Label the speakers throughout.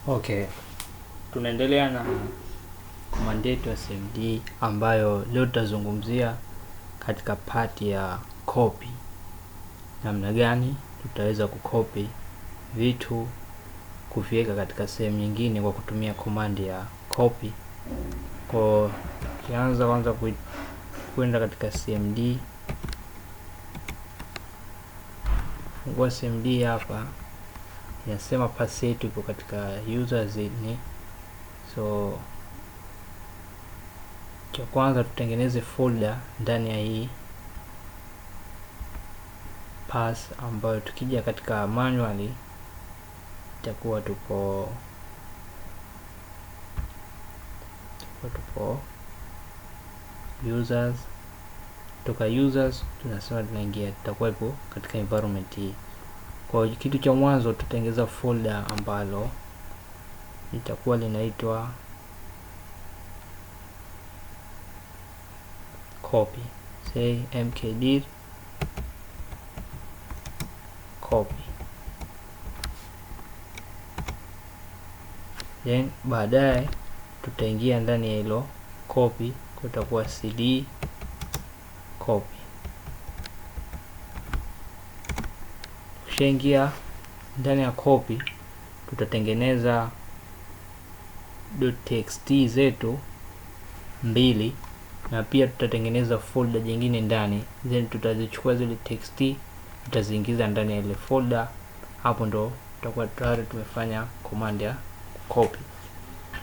Speaker 1: Okay, tunaendelea na command yetu ya CMD ambayo leo tutazungumzia katika part ya copy. Namna gani tutaweza kucopy vitu kuviweka katika sehemu nyingine kwa kutumia command ya copy. Kwa kianza kwanza kwenda katika CMD, fungua CMD hapa. Inasema path yetu iko katika users ni. So cha kwanza tutengeneze folder ndani ya hii path, ambayo tukija katika manually itakuwa tupo users. Toka users tunasema tunaingia, tutakuwepo katika environment hii. Kwa kitu cha mwanzo tutengeza folder ambalo litakuwa linaitwa copy. Say mkdir copy. Then baadaye tutaingia ndani ya hilo copy, kutakuwa cd copy. Ukishaingia ndani ya copy, tutatengeneza .txt zetu mbili, na pia tutatengeneza folder jingine ndani, then tutazichukua zile txt tutaziingiza ndani ya ile folder. Hapo ndo tutakuwa tayari tumefanya command ya copy.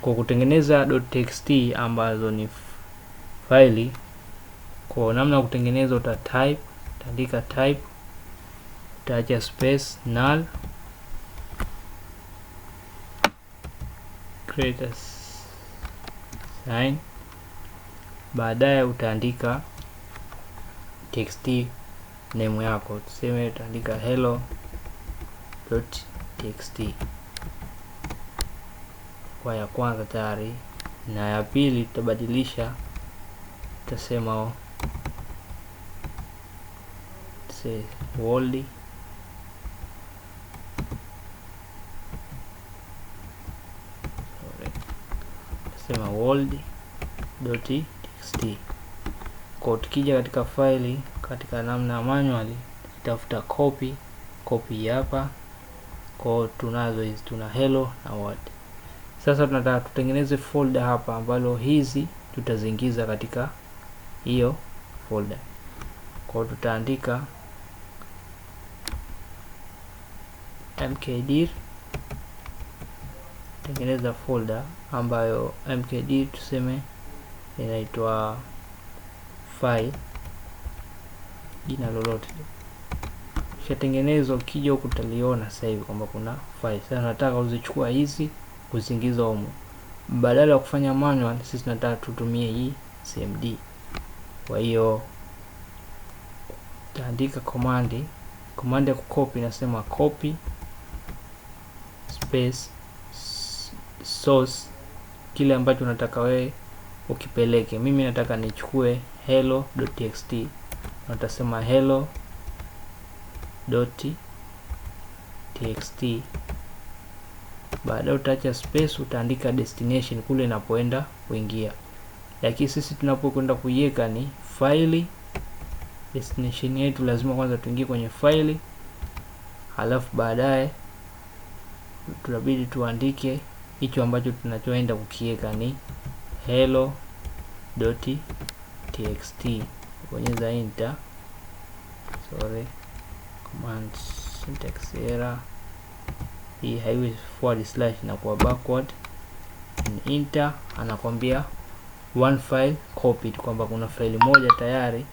Speaker 1: Kwa kutengeneza .txt ambazo ni faili, kwa namna ya kutengeneza utaandika type, utaacha space null, create a sign, baadaye utaandika txt name yako, tuseme utaandika hello.txt kwa ya kwanza tayari, na ya pili tutabadilisha, tutasema world world.txt. Kwa tukija katika faili, katika namna ya manually tafuta copy hapa. Kwa tunazo hizi, tuna hello na world. Sasa tunataka tutengeneze folder hapa ambalo hizi tutaziingiza katika hiyo folder. Kwa tutaandika mkdir, tengeneza folder ambayo mkdir tuseme inaitwa file, jina lolote kishatengenezwa. Ukija huku utaliona sasa hivi kwamba kuna file. Sasa nataka uzichukua hizi kuziingiza humo, badala ya kufanya manual, sisi tunataka tutumie hii CMD. Kwa hiyo taandika command ya kucopy, nasema copy space source, kile ambacho unataka wewe ukipeleke. Mimi nataka nichukue hello.txt, natasema hello.txt. Baadaye utaacha space, utaandika destination, kule inapoenda kuingia. Lakini sisi tunapokwenda kuiweka ni faili. Destination yetu lazima kwanza tuingie kwenye faili, halafu baadaye tunabidi tuandike hicho ambacho tunachoenda kukiweka ni hello.txt. Bonyeza enter. Command syntax error, hii haiwi / na kwa backward. Enter, anakwambia one file copied, kwamba kuna faili moja tayari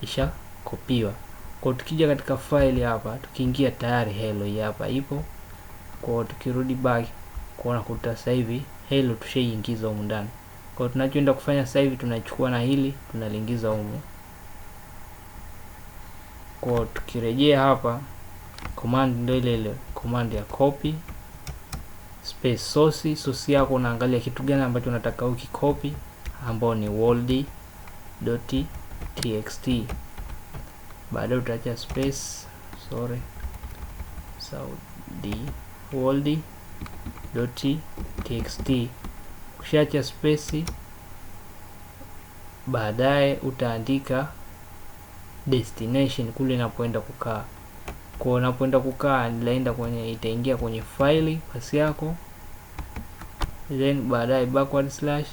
Speaker 1: isha kopiwa. Kwa tukija katika file hapa, tukiingia tayari hello hii hapa ipo. Kwa tukirudi back kuona kuta sasa hivi hello tushaiingiza humu ndani. Kwa tunachoenda kufanya sasa hivi, tunachukua na hili tunaliingiza humu. Kwa tukirejea hapa, command ndio ile ile command ya copy space source yako, unaangalia kitu gani ambacho unataka ukicopy, ambao ni world.txt. Baadaye utaacha space, saudi world .txt. Ukishaacha space, baadaye utaandika destination kule inapoenda kukaa. Kwa unapoenda kukaa itaingia kwenye file pasi yako, then baadaye backward slash,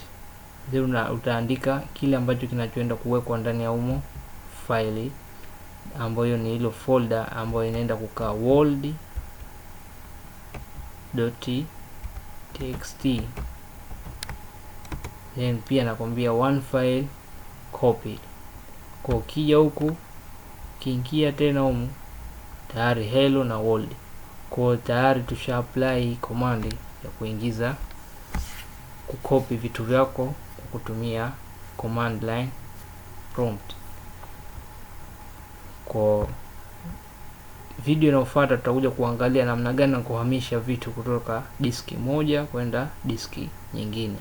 Speaker 1: then utaandika kile ambacho kinachoenda kuwekwa ndani ya umo file, ambayo ni hilo folder ambayo inaenda kukaa world.txt. Then pia nakwambia one file copied. Kwa ukija huku kiingia tena humu tayari hello na world. Kwa tayari tusha apply command ya kuingiza kukopi vitu vyako kwa kutumia command line prompt. Kwa video inayofuata tutakuja kuangalia namna gani ya kuhamisha vitu kutoka diski moja kwenda diski nyingine.